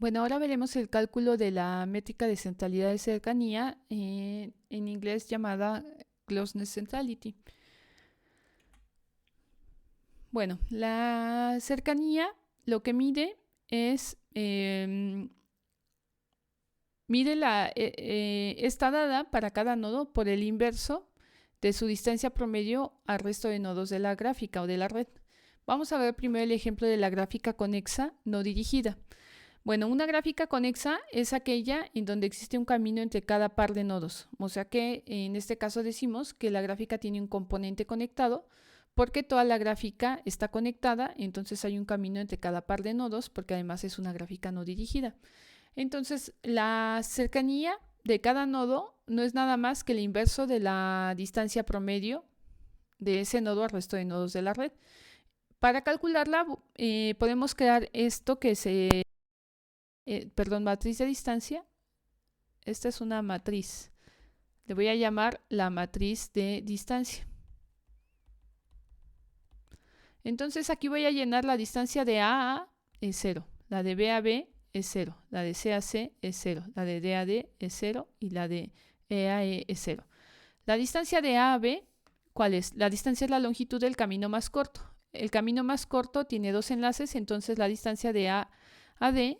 Bueno, ahora veremos el cálculo de la métrica de centralidad de cercanía, en inglés llamada closeness centrality. Bueno, la cercanía lo que mide es, está dada para cada nodo por el inverso de su distancia promedio al resto de nodos de la gráfica o de la red. Vamos a ver primero el ejemplo de la gráfica conexa no dirigida. Bueno, una gráfica conexa es aquella en donde existe un camino entre cada par de nodos. O sea que en este caso decimos que la gráfica tiene un componente conectado porque toda la gráfica está conectada, entonces hay un camino entre cada par de nodos porque además es una gráfica no dirigida. Entonces la cercanía de cada nodo no es nada más que el inverso de la distancia promedio de ese nodo al resto de nodos de la red. Para calcularla podemos crear esto que se matriz de distancia. Esta es una matriz. Le voy a llamar la matriz de distancia. Entonces aquí voy a llenar la distancia de A a A es 0, la de B a B es 0, la de C a C es 0, la de D a D es 0 y la de E a E es 0. La distancia de A a B, ¿cuál es? La distancia es la longitud del camino más corto. El camino más corto tiene dos enlaces, entonces la distancia de A a D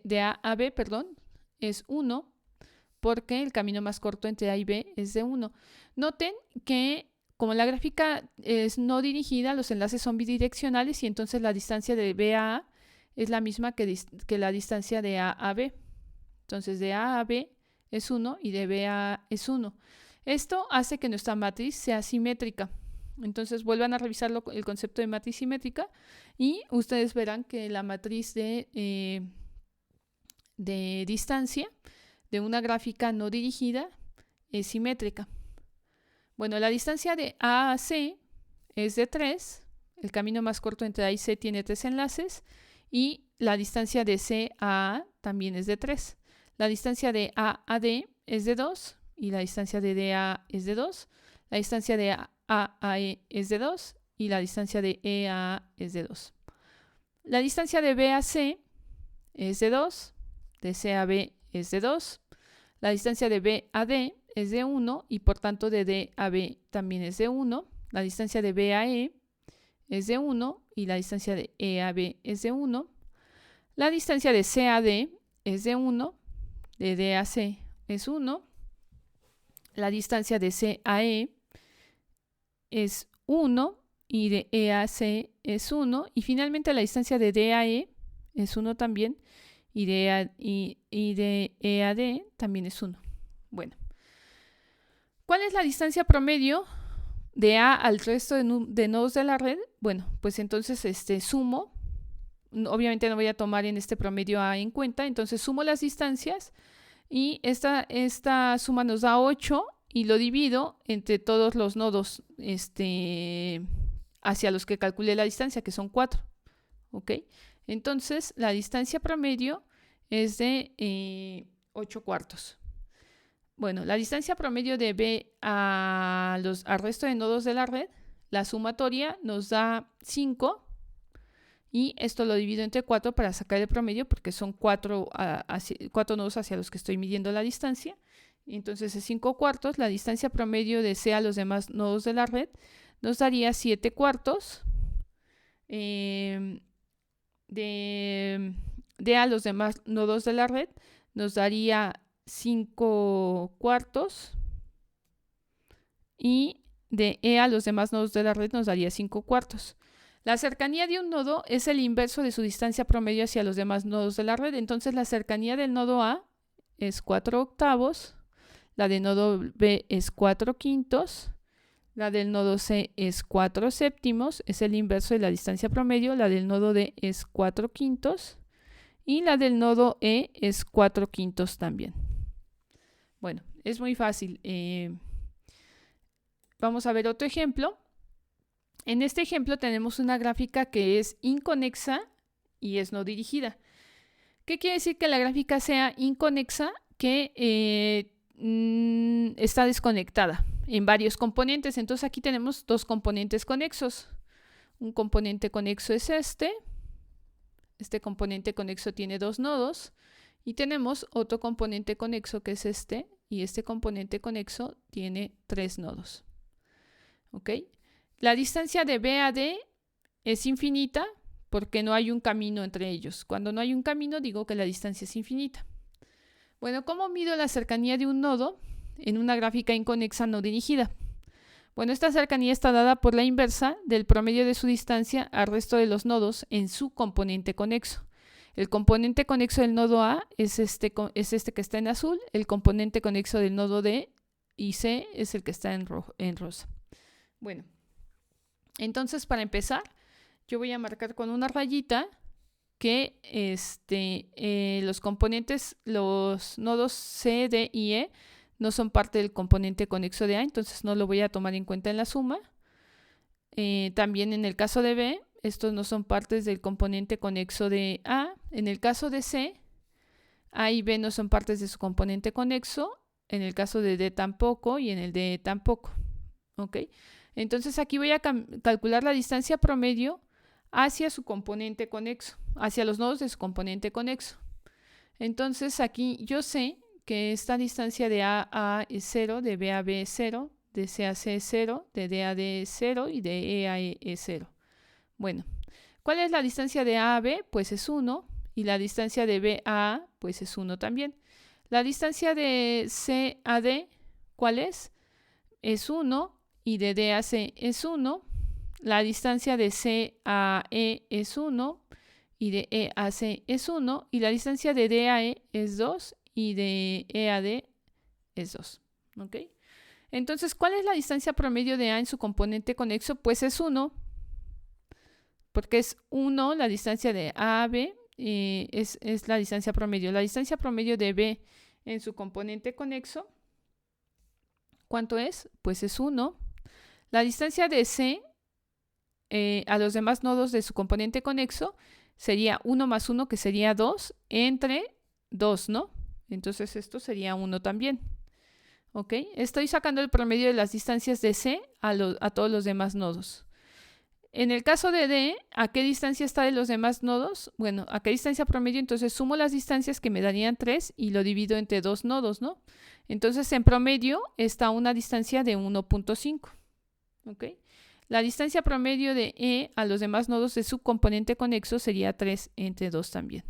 de A a B, es 1, porque el camino más corto entre A y B es de 1. Noten que como la gráfica es no dirigida, los enlaces son bidireccionales y entonces la distancia de B a A es la misma que la distancia de A a B. Entonces de A a B es 1 y de B a A es 1. Esto hace que nuestra matriz sea simétrica. Entonces vuelvan a revisar el concepto de matriz simétrica y ustedes verán que la matriz de distancia de una gráfica no dirigida es simétrica. Bueno, la distancia de A a C es de 3, el camino más corto entre A y C tiene 3 enlaces y la distancia de C a A también es de 3. La distancia de A a D es de 2 y la distancia de D a A es de 2. La distancia de A a E es de 2 y la distancia de E a A es de 2. La distancia de B a C es de 2, de C a B es de 2. La distancia de B a D es de 1 y por tanto de D a B también es de 1. La distancia de B a E es de 1 y la distancia de E a B es de 1. La distancia de C a D es de 1, de D a C es 1. La distancia de C a E es 1 y de E a C es 1. Y finalmente la distancia de D a E es 1 también y de E a D también es 1. Bueno, ¿cuál es la distancia promedio de A al resto de nodos de la red? Bueno, pues entonces sumo. Obviamente no voy a tomar en este promedio A en cuenta, entonces sumo las distancias y esta suma nos da 8 y lo divido entre todos los nodos hacia los que calculé la distancia, que son 4. ¿Ok? Entonces la distancia promedio es de 8 cuartos. Bueno, la distancia promedio de B al resto de nodos de la red, la sumatoria nos da 5 y esto lo divido entre 4 para sacar el promedio porque son 4 nodos hacia los que estoy midiendo la distancia. Entonces es 5 cuartos. La distancia promedio de C a los demás nodos de la red nos daría 7 cuartos. De a los demás nodos de la red nos daría 5 cuartos y de E a los demás nodos de la red nos daría 5 cuartos. La cercanía de un nodo es el inverso de su distancia promedio hacia los demás nodos de la red. Entonces la cercanía del nodo A es 4 octavos, la del nodo B es 4 quintos, la del nodo C es 4 séptimos, es el inverso de la distancia promedio, la del nodo D es 4 quintos y la del nodo E es 4 quintos también. Bueno, es muy fácil. Vamos a ver otro ejemplo. En este ejemplo tenemos una gráfica que es inconexa y es no dirigida. ¿Qué quiere decir que la gráfica sea inconexa? Que está desconectada en varios componentes. Entonces aquí tenemos dos componentes conexos. Un componente conexo es este Este componente conexo tiene 2 nodos. Y tenemos otro componente conexo que es este. Y este componente conexo tiene 3 nodos. ¿Ok? La distancia de B a D es infinita porque no hay un camino entre ellos. Cuando no hay un camino, digo que la distancia es infinita. Bueno, ¿cómo mido la cercanía de un nodo en una gráfica inconexa no dirigida? Bueno, esta cercanía está dada por la inversa del promedio de su distancia al resto de los nodos en su componente conexo. El componente conexo del nodo A es este que está en azul, el componente conexo del nodo D y C es el que está en rosa. Bueno, entonces para empezar, yo voy a marcar con una rayita que los componentes, los nodos C, D y E no son parte del componente conexo de A, entonces no lo voy a tomar en cuenta en la suma. También en el caso de B, estos no son partes del componente conexo de A. En el caso de C, A y B no son partes de su componente conexo. En el caso de D tampoco y en el de E tampoco. ¿Ok? Entonces aquí voy a calcular la distancia promedio hacia su componente conexo, hacia los nodos de su componente conexo. Entonces aquí yo sé que esta distancia de A a A es 0, de B a B es 0, de C a C es 0, de D a D es 0 y de E a E es 0. Bueno, ¿cuál es la distancia de A a B? Pues es 1 y la distancia de B a A pues es 1 también. La distancia de C a D, ¿cuál es? Es 1 y de D a C es 1. La distancia de C a E es 1 y de E a C es 1 y la distancia de D a E es 2 y de E a D es 2. ¿Ok? Entonces, ¿cuál es la distancia promedio de A en su componente conexo? Pues es 1, porque es 1 la distancia de A a B, es la distancia promedio. La distancia promedio de B en su componente conexo, ¿cuánto es? Pues es 1. La distancia de C a los demás nodos de su componente conexo sería 1 más 1, que sería 2, entre 2, ¿no? Entonces esto sería 1 también. ¿Ok? Estoy sacando el promedio de las distancias de C a todos los demás nodos. En el caso de D, ¿a qué distancia está de los demás nodos? Bueno, ¿a qué distancia promedio? Entonces sumo las distancias que me darían 3 y lo divido entre 2 nodos, ¿no? Entonces en promedio está una distancia de 1.5. ¿Ok? La distancia promedio de E a los demás nodos de su componente conexo sería 3 entre 2 también.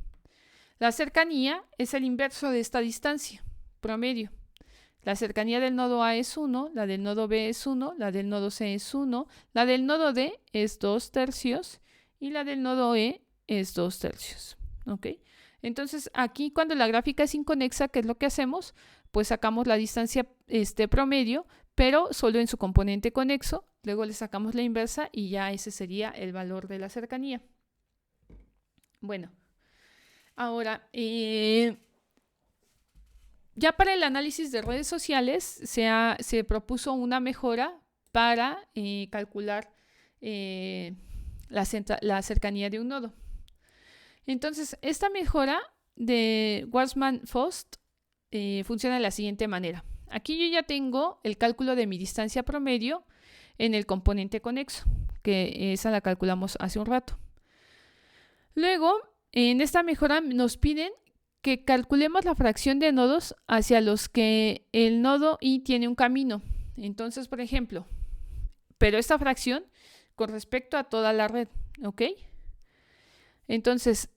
La cercanía es el inverso de esta distancia, promedio. La cercanía del nodo A es 1, la del nodo B es 1, la del nodo C es 1, la del nodo D es 2 tercios y la del nodo E es 2 tercios. ¿Ok? Entonces aquí cuando la gráfica es inconexa, ¿qué es lo que hacemos? Pues sacamos la distancia promedio, pero solo en su componente conexo, luego le sacamos la inversa y ya ese sería el valor de la cercanía. Bueno, ahora, ya para el análisis de redes sociales se propuso una mejora para calcular la cercanía de un nodo. Entonces, esta mejora de Warsmann-Fost funciona de la siguiente manera. Aquí yo ya tengo el cálculo de mi distancia promedio en el componente conexo, que esa la calculamos hace un rato. Luego, en esta mejora nos piden que calculemos la fracción de nodos hacia los que el nodo I tiene un camino. Entonces, por ejemplo, pero esta fracción con respecto a toda la red, ¿ok? Entonces,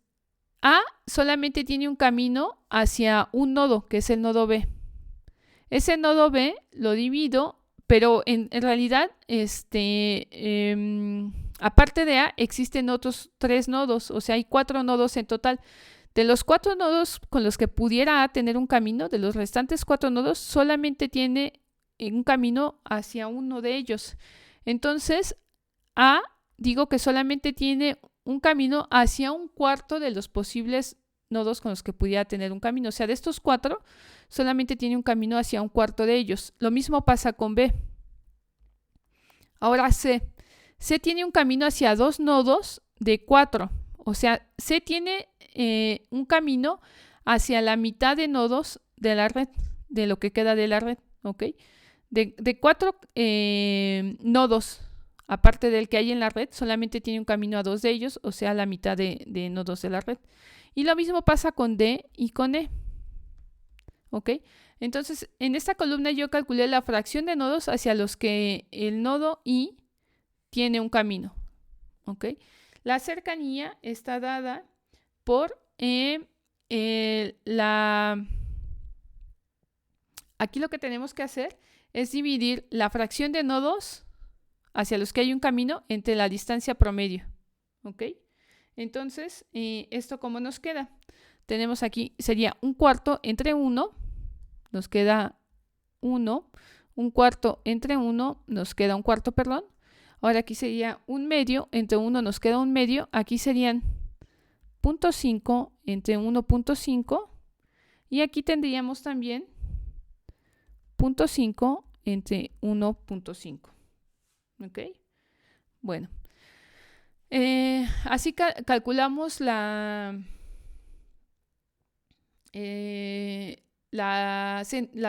A solamente tiene un camino hacia un nodo, que es el nodo B. Ese nodo B lo divido, pero en realidad, aparte de A, existen otros 3 nodos, o sea, hay 4 nodos en total. De los 4 nodos con los que pudiera A tener un camino, de los restantes 4 nodos, solamente tiene un camino hacia uno de ellos. Entonces, A, digo que solamente tiene un camino hacia un cuarto de los posibles nodos con los que pudiera tener un camino. O sea, de estos 4, solamente tiene un camino hacia un cuarto de ellos. Lo mismo pasa con B. Ahora C. C tiene un camino hacia 2 nodos de 4. O sea, C tiene un camino hacia la mitad de nodos de la red, de lo que queda de la red, ¿ok? De 4 nodos aparte del que hay en la red, solamente tiene un camino a 2 de ellos, o sea, la mitad de nodos de la red. Y lo mismo pasa con D y con E. ¿Ok? Entonces, en esta columna yo calculé la fracción de nodos hacia los que el nodo I tiene un camino. ¿Ok? La cercanía está dada por Aquí lo que tenemos que hacer es dividir la fracción de nodos hacia los que hay un camino entre la distancia promedio. ¿Ok? Entonces, ¿esto cómo nos queda? Tenemos aquí, sería un cuarto entre 1, nos queda 1, un cuarto entre 1, nos queda un cuarto, perdón. Ahora aquí sería un medio, entre 1 nos queda un medio, aquí serían 0.5 entre 1.5 y aquí tendríamos también 0.5 entre 1.5. ¿Ok? Bueno, así calculamos la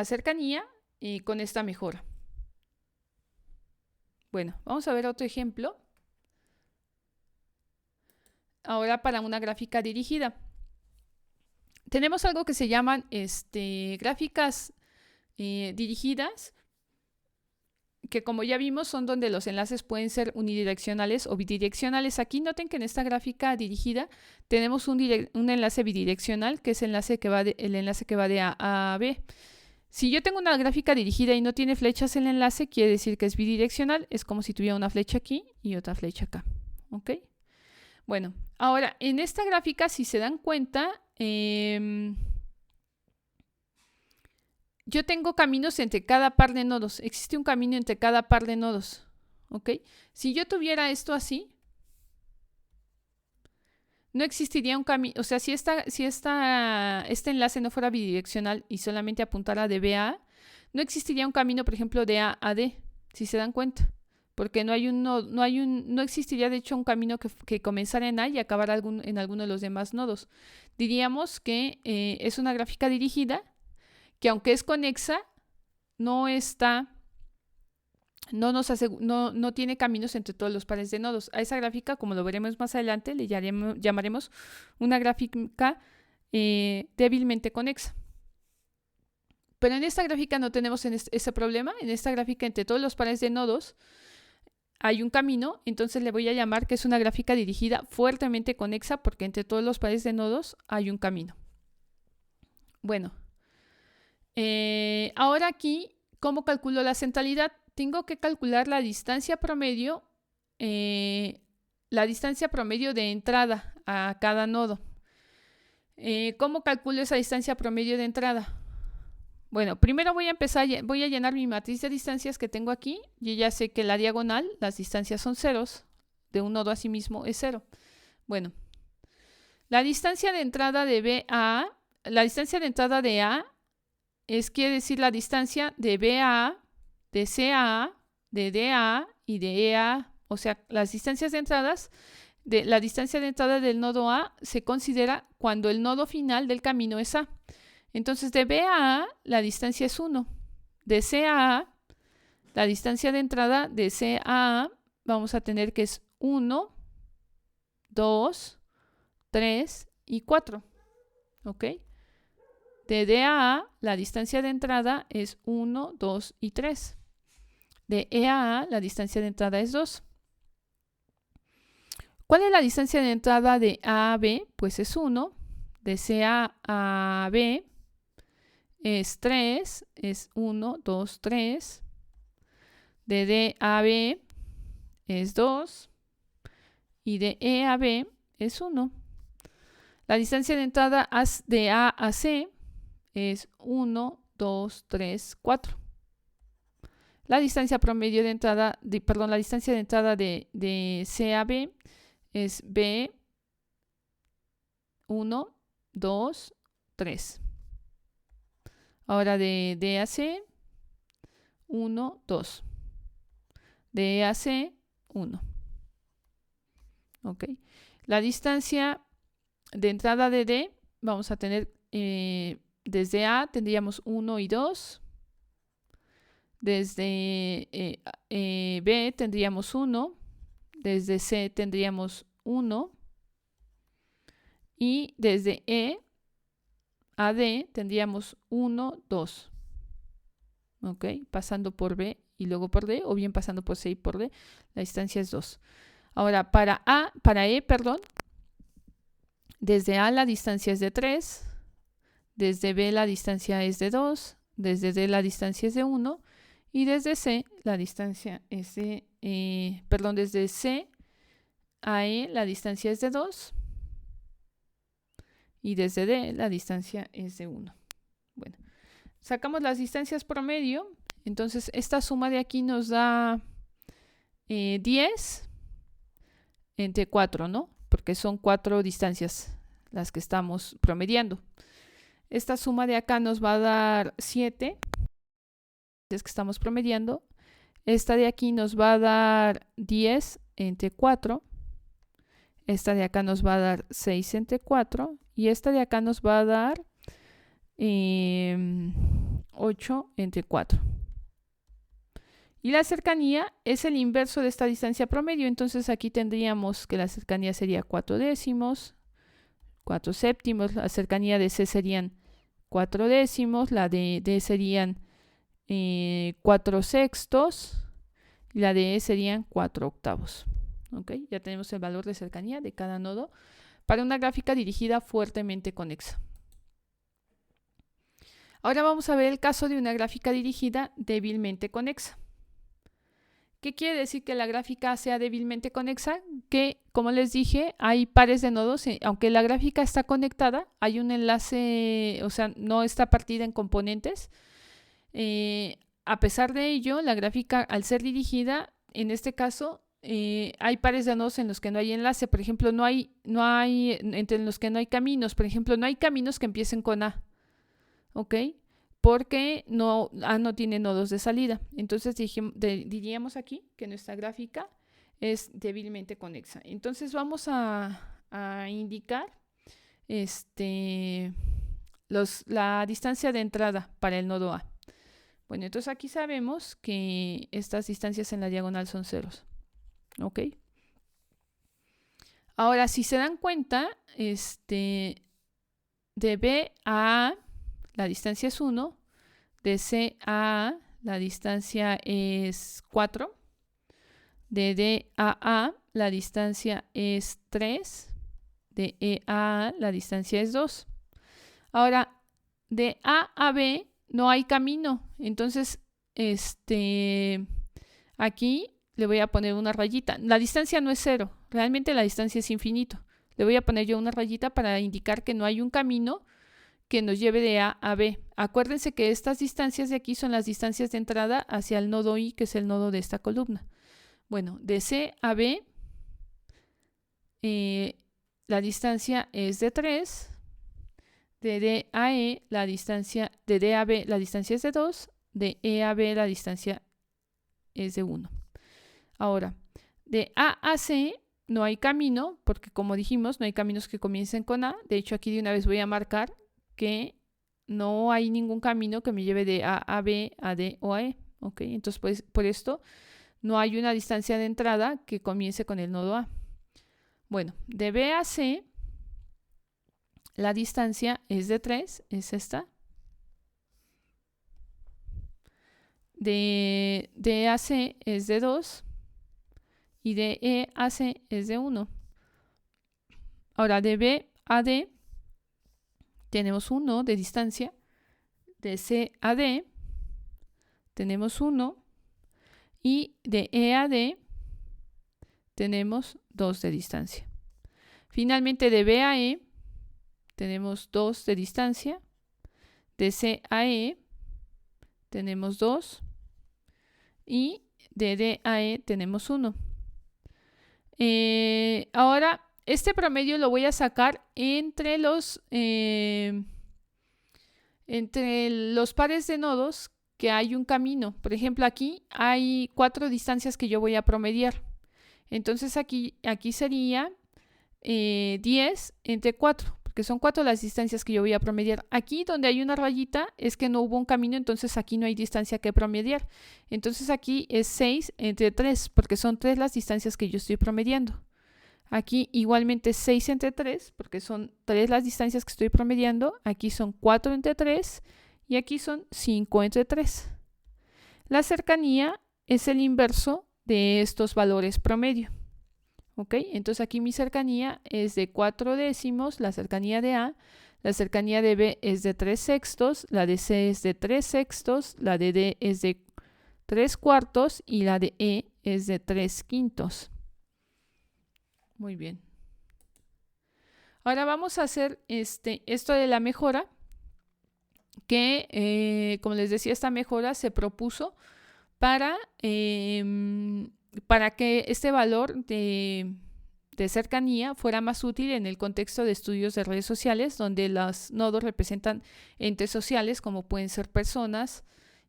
cercanía con esta mejora. Bueno, vamos a ver otro ejemplo. Ahora para una gráfica dirigida. Tenemos algo que se llaman gráficas dirigidas, que como ya vimos son donde los enlaces pueden ser unidireccionales o bidireccionales. Aquí noten que en esta gráfica dirigida tenemos un enlace bidireccional, que es el enlace que va de A a B. Si yo tengo una gráfica dirigida y no tiene flechas en el enlace, quiere decir que es bidireccional. Es como si tuviera una flecha aquí y otra flecha acá. ¿Ok? Bueno, ahora en esta gráfica, si se dan cuenta, yo tengo caminos entre cada par de nodos. Existe un camino entre cada par de nodos. ¿Ok? Si yo tuviera esto así, no existiría un camino. O sea, si este enlace no fuera bidireccional y solamente apuntara de B a A, no existiría un camino, por ejemplo, de A a D, si se dan cuenta. Porque no existiría, de hecho, un camino que comenzara en A y acabara en alguno de los demás nodos. Diríamos que es una gráfica dirigida que, aunque es conexa, no tiene caminos entre todos los pares de nodos. A esa gráfica, como lo veremos más adelante, le llamaremos una gráfica débilmente conexa. Pero en esta gráfica no tenemos ese problema. En esta gráfica, entre todos los pares de nodos hay un camino, entonces le voy a llamar que es una gráfica dirigida fuertemente conexa, porque entre todos los pares de nodos hay un camino. Bueno, ahora aquí, ¿cómo calculo la centralidad? Tengo que calcular la distancia promedio de entrada a cada nodo. ¿Cómo calculo esa distancia promedio de entrada? Bueno, primero voy a llenar mi matriz de distancias que tengo aquí. Yo ya sé que la diagonal, las distancias son ceros, de un nodo a sí mismo es 0. Bueno, la distancia de entrada de B a A, la distancia de entrada de A quiere decir la distancia de B a A, de C a A, de D a A y de E a A. O sea, las distancias de entradas, la distancia de entrada del nodo A se considera cuando el nodo final del camino es A. Entonces, de B a A, la distancia es 1. De C a A, la distancia de entrada de C a A, vamos a tener que es 1, 2, 3 y 4. ¿Ok? De D a A, la distancia de entrada es 1, 2 y 3. De E a A, la distancia de entrada es 2. ¿Cuál es la distancia de entrada de A a B? Pues es 1. De C a B es 3, es 1, 2, 3. De D a B es 2. Y de E a B es 1. La distancia de entrada de A a C es 1, 2, 3, 4. La distancia promedio de entrada, la distancia de entrada de C a B es B, 1, 2, 3. Ahora de D a C, 1, 2. De E a C, 1. ¿Ok? La distancia de entrada de D, vamos a tener, desde A tendríamos 1 y 2. Desde B tendríamos 1, desde C tendríamos 1 y desde E a D tendríamos 1, 2. ¿Ok? Pasando por B y luego por D, o bien pasando por C y por D, la distancia es 2. Ahora, para E, desde A la distancia es de 3, desde B la distancia es de 2, desde D la distancia es de 1 y desde C la distancia es de, desde C a E la distancia es de 2 y desde D la distancia es de 1. Bueno, sacamos las distancias promedio, entonces esta suma de aquí nos da 10 entre 4, ¿no? Porque son 4 distancias las que estamos promediando. Esta suma de acá nos va a dar 7, es que estamos promediando. Esta de aquí nos va a dar 10 entre 4. Esta de acá nos va a dar 6 entre 4. Y esta de acá nos va a dar 8 entre 4. Y la cercanía es el inverso de esta distancia promedio. Entonces aquí tendríamos que la cercanía sería 4 décimos, 4 séptimos. La cercanía de C serían 4 décimos. La de D serían 4 sextos. Y la de E serían 4 octavos. ¿Ok? Ya tenemos el valor de cercanía de cada nodo para una gráfica dirigida fuertemente conexa. Ahora vamos a ver el caso de una gráfica dirigida débilmente conexa. ¿Qué quiere decir que la gráfica sea débilmente conexa? Que, como les dije, hay pares de nodos. Aunque la gráfica está conectada, hay un enlace, o sea, no está partida en componentes. A pesar de ello, la gráfica, al ser dirigida, en este caso, hay pares de nodos en los que no hay enlace. Por ejemplo, no hay entre los que no hay caminos. Por ejemplo, no hay caminos que empiecen con A. ¿Ok? Porque A no tiene nodos de salida. Entonces diríamos aquí que nuestra gráfica es débilmente conexa. Entonces vamos a indicar la distancia de entrada para el nodo A. Bueno, entonces aquí sabemos que estas distancias en la diagonal son ceros. ¿Ok? Ahora, si se dan cuenta, de B a A, la distancia es 1, de C a A la distancia es 4, de D a A la distancia es 3, de E a A la distancia es 2. Ahora, de A a B no hay camino, entonces aquí le voy a poner una rayita. La distancia no es 0, realmente la distancia es infinito. Le voy a poner yo una rayita para indicar que no hay un camino que nos lleve de A a B. Acuérdense que estas distancias de aquí son las distancias de entrada hacia el nodo I, que es el nodo de esta columna. Bueno, de C a B la distancia es de 3, de D a E de D a B la distancia es de 2, de E a B la distancia es de 1. Ahora, de A a C no hay camino, porque como dijimos, no hay caminos que comiencen con A. De hecho, aquí de una vez voy a marcar que no hay ningún camino que me lleve de A a B, a D o a E. ¿Ok? Entonces, pues, por esto no hay una distancia de entrada que comience con el nodo A. Bueno, de B a C la distancia es de 3, es esta. De D a C es de 2 y de E a C es de 1. Ahora, de B a D tenemos 1 de distancia, de C a D tenemos 1 y de E a D tenemos 2 de distancia. Finalmente, de B a E tenemos 2 de distancia, de C a E tenemos 2 y de D a E tenemos 1. Ahora, este promedio lo voy a sacar entre los pares de nodos que hay un camino. Por ejemplo, aquí hay 4 distancias que yo voy a promediar. Entonces aquí sería 10 entre 4. porque son 4 las distancias que yo voy a promediar. Aquí donde hay una rayita es que no hubo un camino, entonces aquí no hay distancia que promediar. Entonces aquí es 6 entre 3, porque son 3 las distancias que yo estoy promediando. Aquí igualmente 6 entre 3, porque son 3 las distancias que estoy promediando. Aquí son 4 entre 3 y aquí son 5 entre 3. La cercanía es el inverso de estos valores promedio. ¿Ok? Entonces aquí mi cercanía es de 4 décimos, la cercanía de A. La cercanía de B es de 3 sextos, la de C es de 3 sextos, la de D es de 3 cuartos y la de E es de 3 quintos. Muy bien. Ahora vamos a hacer esto de la mejora, que como les decía, esta mejora se propuso para que este valor de cercanía fuera más útil en el contexto de estudios de redes sociales, donde los nodos representan entes sociales como pueden ser personas,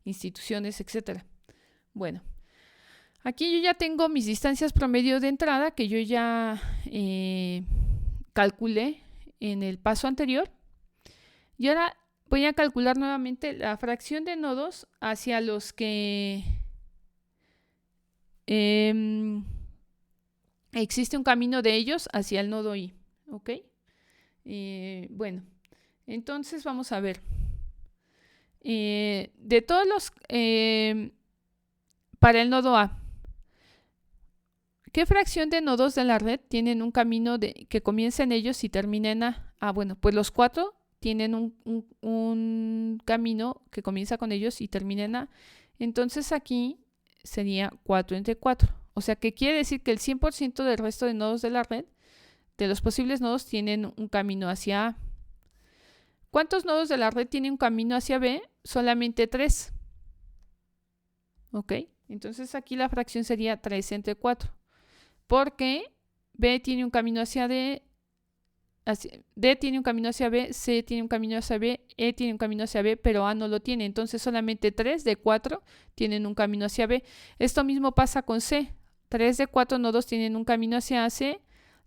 instituciones, etc. Bueno, aquí yo ya tengo mis distancias promedio de entrada que yo ya calculé en el paso anterior. Y ahora voy a calcular nuevamente la fracción de nodos hacia los que existe un camino de ellos hacia el nodo I. ¿Ok? Bueno, entonces vamos a ver. De todos los... para el nodo A, ¿qué fracción de nodos de la red tienen un camino que comienza en ellos y termina en A? Bueno, pues los 4 tienen un camino que comienza con ellos y termina en A. Entonces aquí sería 4 entre 4. O sea que quiere decir que el 100% del resto de nodos de la red, de los posibles nodos, tienen un camino hacia A. ¿Cuántos nodos de la red tienen un camino hacia B? Solamente 3. ¿Ok? Entonces aquí la fracción sería 3 entre 4. Porque B tiene un camino hacia D, D tiene un camino hacia B, C tiene un camino hacia B, E tiene un camino hacia B, pero A no lo tiene. Entonces solamente 3 de 4 tienen un camino hacia B. Esto mismo pasa con C. 3 de 4 nodos tienen un camino hacia C,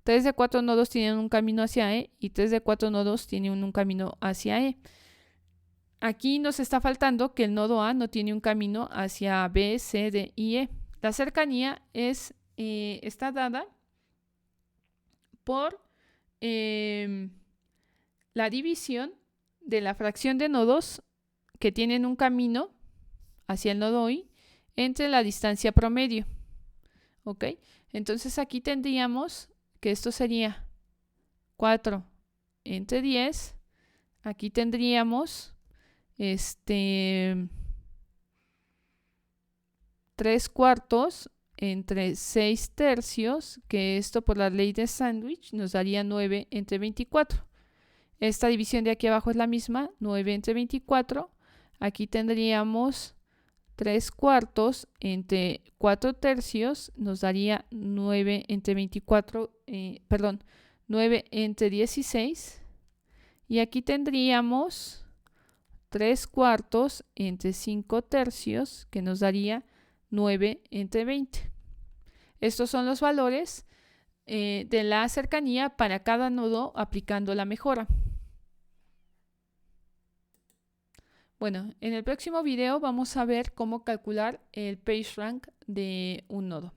3 de 4 nodos tienen un camino hacia E y 3 de 4 nodos tienen un camino hacia E. Aquí nos está faltando que el nodo A no tiene un camino hacia B, C, D y E. La cercanía está dada por la división de la fracción de nodos que tienen un camino hacia el nodo I entre la distancia promedio. ¿Ok? Entonces aquí tendríamos que esto sería 4 entre 10. Aquí tendríamos 3 cuartos entre 6 tercios, que esto por la ley de sándwich nos daría 9 entre 24. Esta división de aquí abajo es la misma, 9 entre 24. Aquí tendríamos 3 cuartos entre 4 tercios, nos daría 9 entre 24, 9 entre 16. Y aquí tendríamos 3 cuartos entre 5 tercios, que nos daría 9 entre 20. Estos son los valores de la cercanía para cada nodo aplicando la mejora. Bueno, en el próximo video vamos a ver cómo calcular el PageRank de un nodo.